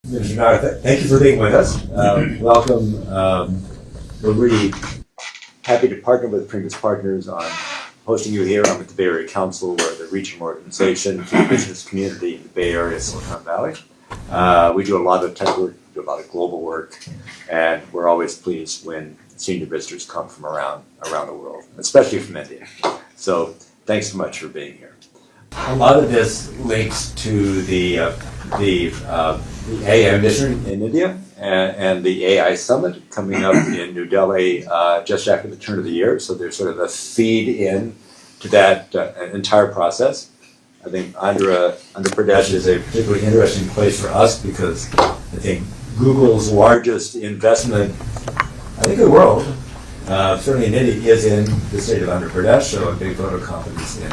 Thank you for being with us. Welcome. We're really happy to partner with previous partners on hosting you here. I'm at the Bay Area Council, we're the regional organization for the business community in the Bay Area, Silicon Valley. We do a lot of tech work, do a lot of global work, and we're always pleased when senior visitors come from around the world, especially from India. So thanks so much for being here. A lot of this links to the AI mission in India and the AI summit coming up in New Delhi just after the turn of the year. So there's sort of a feed in to that entire process. I think Andhra Pradesh is a particularly interesting place for us because I think Google's largest investment, I think in the world, certainly in India, is in the state of Andhra Pradesh, so a big vote of confidence in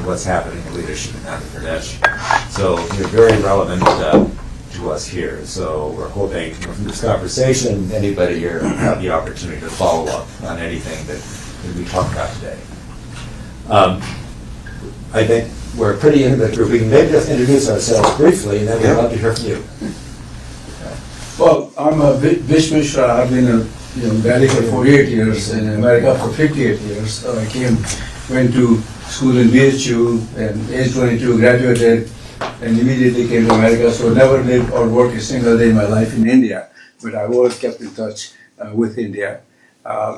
what's happening in leadership in Andhra Pradesh. So you're very relevant to us here. So we're hoping from this conversation, anybody here will have the opportunity to follow up on anything that we talked about today. I think we're a pretty intimate group. We can maybe just introduce ourselves briefly, and then we'd love to hear from you. Well, I'm Vish Mishra. I've been in Delhi for 48 years, in America for 58 years. So I went to school in BHU, and age 22 graduated, and immediately came to America. So never lived or worked a single day in my life in India, but I was kept in touch with India.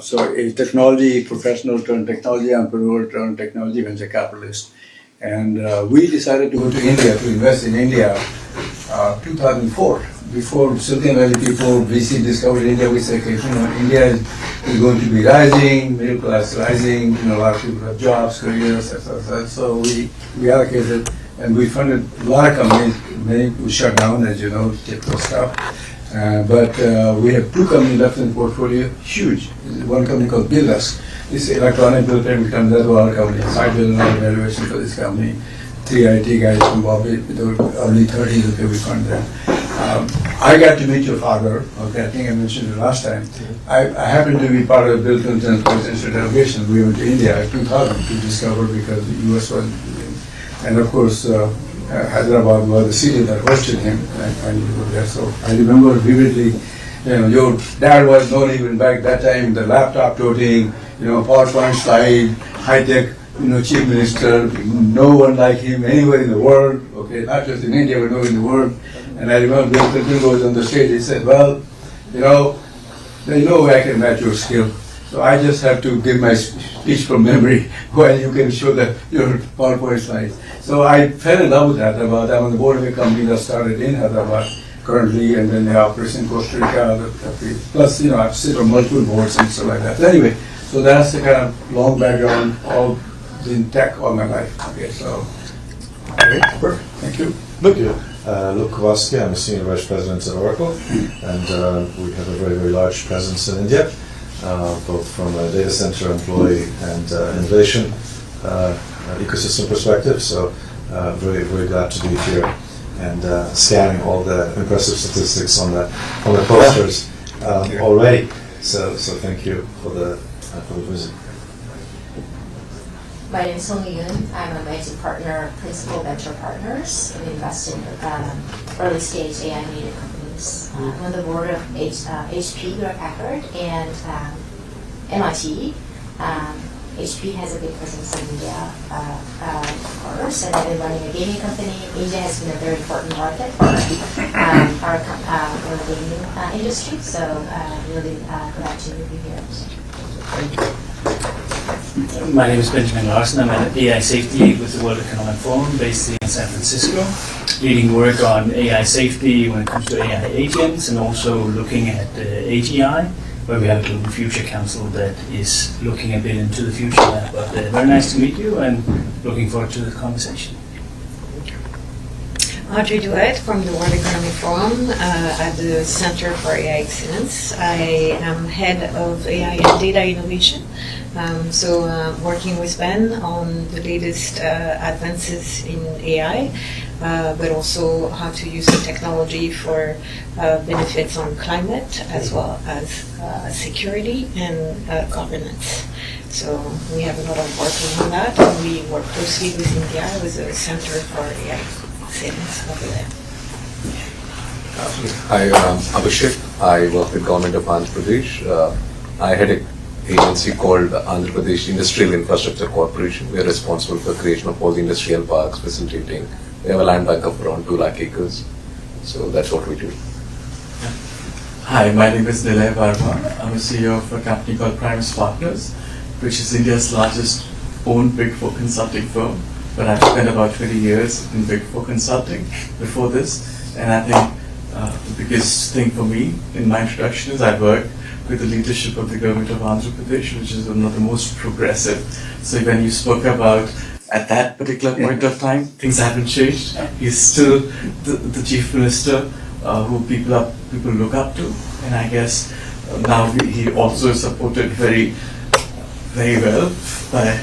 So a technology professional turned technology entrepreneur turned technology venture capitalist. And we decided to go to India, to invest in India, 2004. Before Silicon Valley people, VC discovered India, we said, okay, India is going to be rising, middle class rising, a lot of people have jobs, careers, etc. So we allocated, and we funded a lot of companies, many were shut down, as you know, typical stuff. But we have two companies left in the portfolio, huge. One company called Buildus. This electronic build payment company, that's our company. $5 billion valuation for this company. 3 IT guys from Bombay, with early 30s, okay, we fund them. I got to meet your father, okay, I think I mentioned it last time. I happened to be part of Bill Clinton's presidential delegation. We went to India in 2000 to discover because the US was, and of course, Hyderabad was the city that hosted him, and I finally go there. So I remember vividly, your dad was known even back that time, the laptop toting, PowerPoint slide, high-tech, chief minister, no one like him anywhere in the world, okay, not just in India, but nowhere in the world. And I remember Bill Clinton was on the stage, he said, well, there's no way I can match your skill. So I just have to give my speech from memory while you can show your PowerPoint slides. So I fell in love with Hyderabad. I'm on the board of a company that started in Hyderabad currently, and then they operate in Costa Rica, plus, I sit on multiple boards and stuff like that. So anyway, so that's the kind of long background, all in tech all my life. Okay, so, okay, perfect. Thank you. Luke Kowalski, I'm a Senior Vice President at Araku, and we have a very, very large presence in India, both from a data center employee and innovation ecosystem perspective. So very, very glad to be here and scanning all the impressive statistics on the posters already. So thank you for the visit. My name is Hong Yun. I'm a managing partner of Principal Venture Partners. We invest in early stage AI native companies. I'm on the board of HP, Packard, and MIT. HP has a big presence in India, of course, and I've been running a gaming company. India has been a very important market for our gaming industry, so really glad to be here. Thank you. My name is Benjamin Larson. I'm at AI Safety with the World Economic Forum based in San Francisco, leading work on AI safety when it comes to AI agents and also looking at AGI, where we have a Global Future Council that is looking a bit into the future now. But very nice to meet you and looking forward to the conversation. Audrey Duet from the World Economic Forum at the Center for AI Excellence. I am head of AI and data innovation. Working with Ben on the latest advances in AI, but also how to use the technology for benefits on climate as well as security and governance. So we have a lot of work on that, and we work closely with India with the Center for AI Excellence over there. Hi, Abhishek. I work with Government of Andhra Pradesh. I head an agency called Andhra Pradesh Industrial Infrastructure Corporation. We are responsible for creation of all the industrial parks, facilitating. We have a land bank of around 2 lakh acres. So that's what we do. Hi, my name is Nilay Verma. I'm a CEO of a company called Primus Partners, which is India's largest owned Big Four consulting firm. But I've spent about 20 years in Big Four consulting before this. And I think the biggest thing for me in my introduction is I work with the leadership of the government of Andhra Pradesh, which is one of the most progressive. So when you spoke about at that particular point of time, things haven't changed. He's still the chief minister who people look up to, and I guess now he also is supported very well by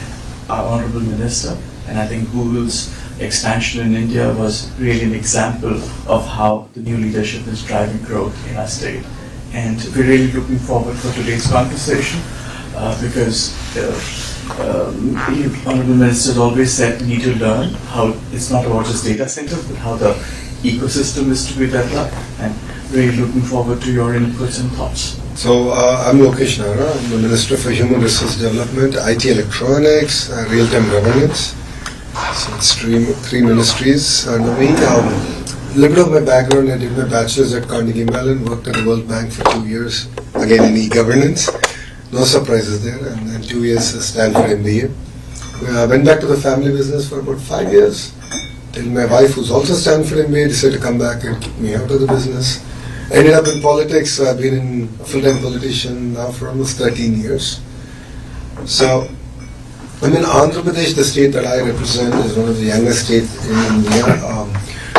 our honorable minister. And I think Google's expansion in India was really an example of how the new leadership is driving growth in our state. And we're really looking forward for today's conversation because the honorable minister has always said we need to learn how it's not about just data centers, but how the ecosystem is to be developed. And really looking forward to your inputs and thoughts. So I'm Lokesh Nara. I'm the Minister for Human Resource Development, IT Electronics, Real-Time Governance. So it's three ministries under me. A little bit of my background, I did my bachelor's at Carnegie Mellon, worked at the World Bank for 2 years, again in e-governance. No surprises there, and then 2 years at Stanford MBA. I went back to the family business for about 5 years, till my wife, who's also Stanford MBA, decided to come back and kick me out of the business. Ended up in politics. I've been a full-time politician now for almost 13 years. So, Andhra Pradesh, the state that I represent, is one of the youngest states in India.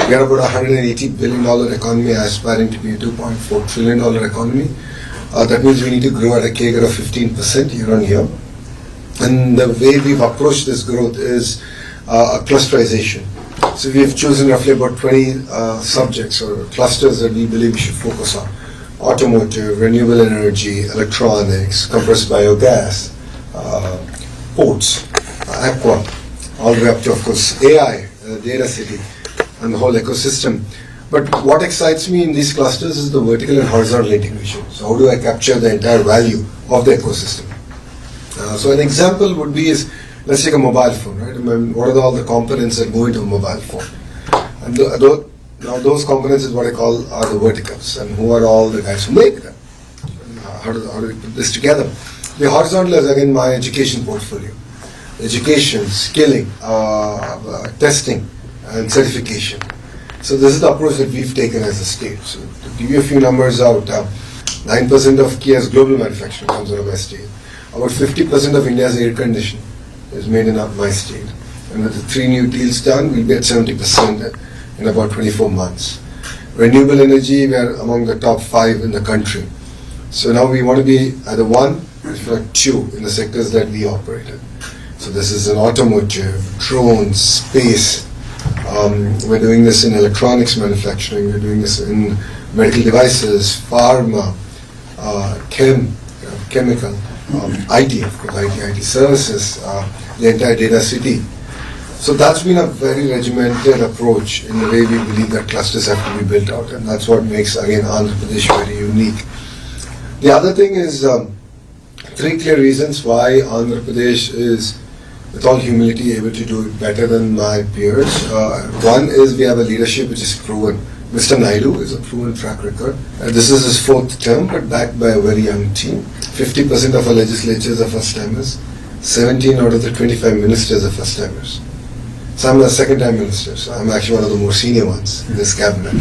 We are about $180 billion economy, aspiring to be a $2.4 trillion economy. That means we need to grow at a CAGR of 15% year on year. And the way we've approached this growth is a clusterization. So we've chosen roughly about 20 subjects or clusters that we believe we should focus on. Automotive, renewable energy, electronics, compressed biogas, ports, aqua, all the way up to, of course, AI, data city, and the whole ecosystem. But what excites me in these clusters is the vertical and horizontal integration. So how do I capture the entire value of the ecosystem? So an example would be is, let's take a mobile phone, right? What are all the components that go into a mobile phone? And now those components is what I call are the verticals, and who are all the guys who make them? How do we put this together? The horizontal is again my education portfolio. Education, skilling, testing, and certification. So this is the approach that we've taken as a state. So to give you a few numbers out, 9% of Kia's global manufacturing comes out of my state. About 50% of India's air conditioning is made in my state. And with the 3 new deals done, we'll be at 70% in about 24 months. Renewable energy, we are among the top 5 in the country. So now we want to be either 1, if not 2, in the sectors that we operate in. So this is in automotive, drones, space. We're doing this in electronics manufacturing. We're doing this in medical devices, pharma, chemical, IT, of course, IT services, the entire data city. So that's been a very regimented approach in the way we believe that clusters have to be built out, and that's what makes, again, Andhra Pradesh very unique. The other thing is 3 clear reasons why Andhra Pradesh is, with all humility, able to do it better than my peers. One is we have a leadership which is proven. Mr. Naidu is a proven track record. This is his 4th term, but backed by a very young team. 50% of our legislatures are first-timers. 17 out of the 25 ministers are first-timers. So I'm a second-time minister, so I'm actually one of the more senior ones in this cabinet.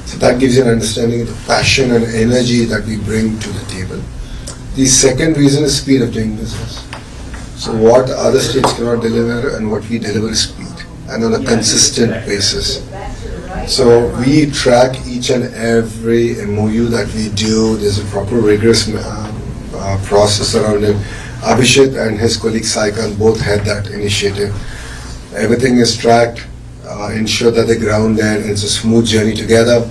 So that gives you an understanding of the passion and energy that we bring to the table. The second reason is speed of doing business. So what other states cannot deliver and what we deliver is speed, and on a consistent basis. So we track each and every MOU that we do. There's a proper rigorous process around it. Abhishek and his colleague Saikan both had that initiative. Everything is tracked, ensure that the ground there, it's a smooth journey together.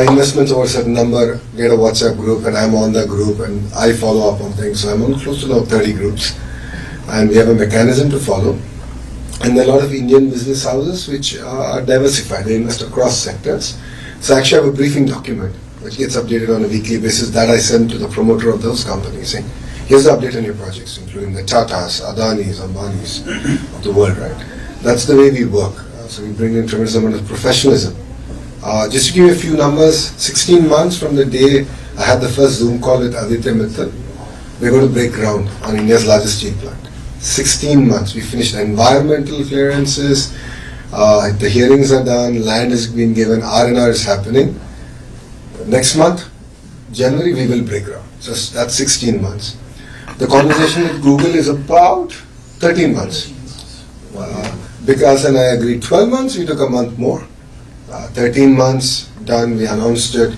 Investments over a certain number, get a WhatsApp group, and I'm on the group and I follow up on things. So I'm on close to now 30 groups, and we have a mechanism to follow. And there are a lot of Indian business houses which are diversified. They invest across sectors. So actually I have a briefing document which gets updated on a weekly basis that I send to the promoter of those companies saying, here's the update on your projects, including the Tatas, Adanis, Ambanis of the world, right? That's the way we work. So we bring in tremendous amount of professionalism. Just to give you a few numbers, 16 months from the day I had the first Zoom call with Aditya Mittal, we're going to break ground on India's largest steel plant. 16 months. We finished environmental clearances, the hearings are done, land is being given, R&R is happening. Next month, January, we will break ground. So that's 16 months. The conversation with Google is about 13 months. Because and I agreed 12 months, we took a month more. 13 months done, we announced it.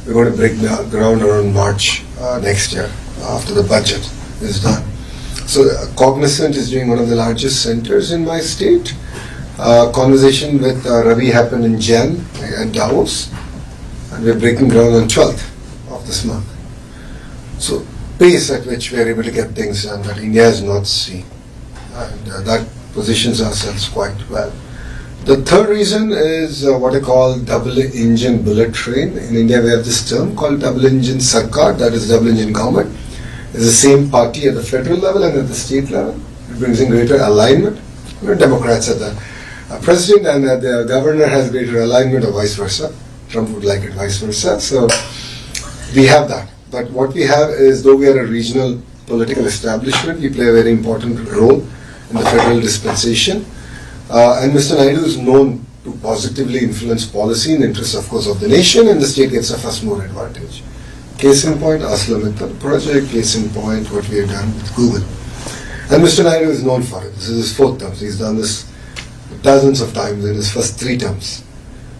We're going to break ground around March next year after the budget is done. So Cognizant is doing one of the largest centers in my state. Conversation with Ravi happened in Jan at Davos, and we're breaking ground on 12th of this month. So pace at which we are able to get things done that India has not seen, and that positions ourselves quite well. The third reason is what I call double engine bullet train. In India we have this term called double engine sarkar, that is double engine government. It's the same party at the federal level and at the state level. It brings in greater alignment. We're Democrats at the president, and the governor has greater alignment or vice versa. Trump would like it vice versa. So we have that. But what we have is, though we are a regional political establishment, we play a very important role in the federal dispensation. And Mr. Naidu is known to positively influence policy in the interest, of course, of the nation, and the state gets a first mover advantage. Case in point, ArcelorMittal project. Case in point, what we have done with Google. And Mr. Naidu is known for it. This is his fourth term. He's done this dozens of times in his first 3 terms.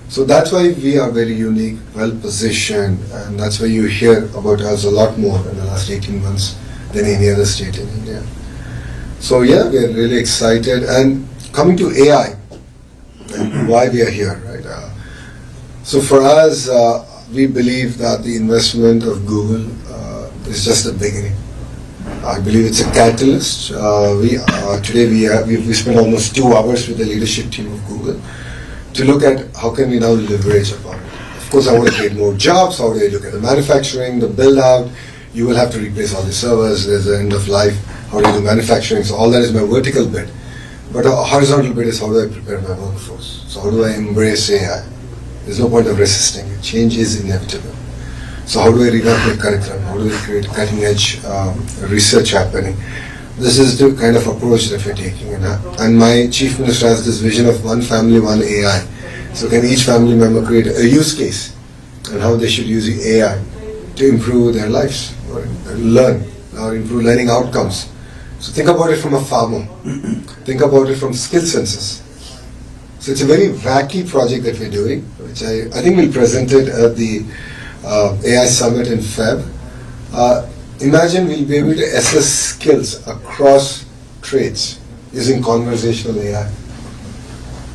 So that's why we are very unique, well positioned, and that's why you hear about us a lot more in the last 18 months than any other state in India. So yeah, we are really excited. And coming to AI, and why we are here, right? So for us, we believe that the investment of Google is just the beginning. I believe it's a catalyst. Today we spent almost 2 hours with the leadership team of Google to look at how can we now leverage upon it. Of course, I want to create more jobs. How do I look at the manufacturing, the build out? You will have to replace all the servers. There's the end of life. How do you do manufacturing? So all that is my vertical bit. But a horizontal bit is how do I prepare my workforce? So how do I embrace AI? There's no point of resisting it. Change is inevitable. So how do I revamp my curriculum? How do I create cutting edge research happening? This is the kind of approach that we're taking. And my chief minister has this vision of one family, one AI. So can each family member create a use case and how they should use the AI to improve their lives or learn or improve learning outcomes. So think about it from a farmer. Think about it from skill census. So it's a very wacky project that we're doing, which I think we'll present it at the AI Summit in Feb. Imagine we'll be able to assess skills across trades using conversational AI.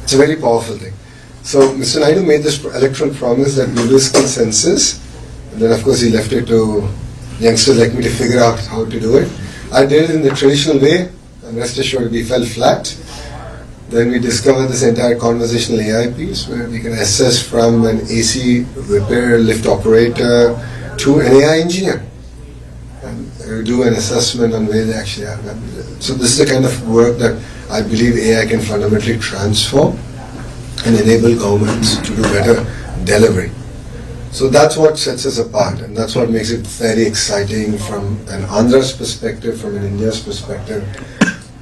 It's a very powerful thing. So Mr. Naidu made this electoral promise that we'll do skill census, and then of course he left it to youngsters like me to figure out how to do it. I did it in the traditional way, and rest assured we fell flat. Then we discovered this entire conversational AI piece where we can assess from an AC repair lift operator to an AI engineer and do an assessment on where they actually are. So this is the kind of work that I believe AI can fundamentally transform and enable governments to do better delivery. So that's what sets us apart, and that's what makes it very exciting from an Andhra's perspective, from an India's perspective.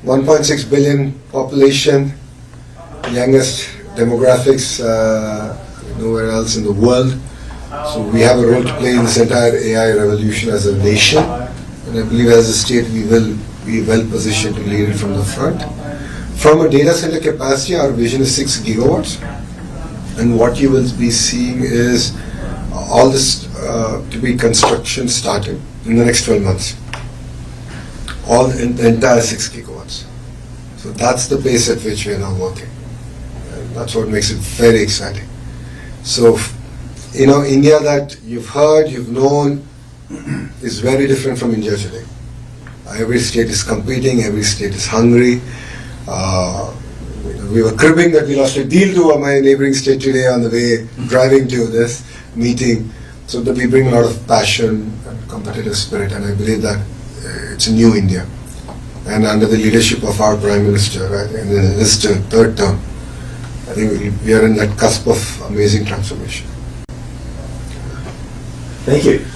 1.6 billion population, youngest demographics nowhere else in the world. So we have a role to play in this entire AI revolution as a nation, and I believe as a state we will be well positioned to lead it from the front. From a data center capacity, our vision is 6 gigawatts, and what you will be seeing is all this to be construction started in the next 12 months. All in the entire 6 gigawatts. So that's the pace at which we are now working. And that's what makes it very exciting. So, India that you've heard, you've known, is very different from India today. Every state is competing, every state is hungry. We were cribbing that we lost a deal to my neighboring state today on the way driving to this meeting. So that we bring a lot of passion and competitive spirit, and I believe that it's a new India. And under the leadership of our Prime Minister, right, in his third term, I think we are in that cusp of amazing transformation. Thank you.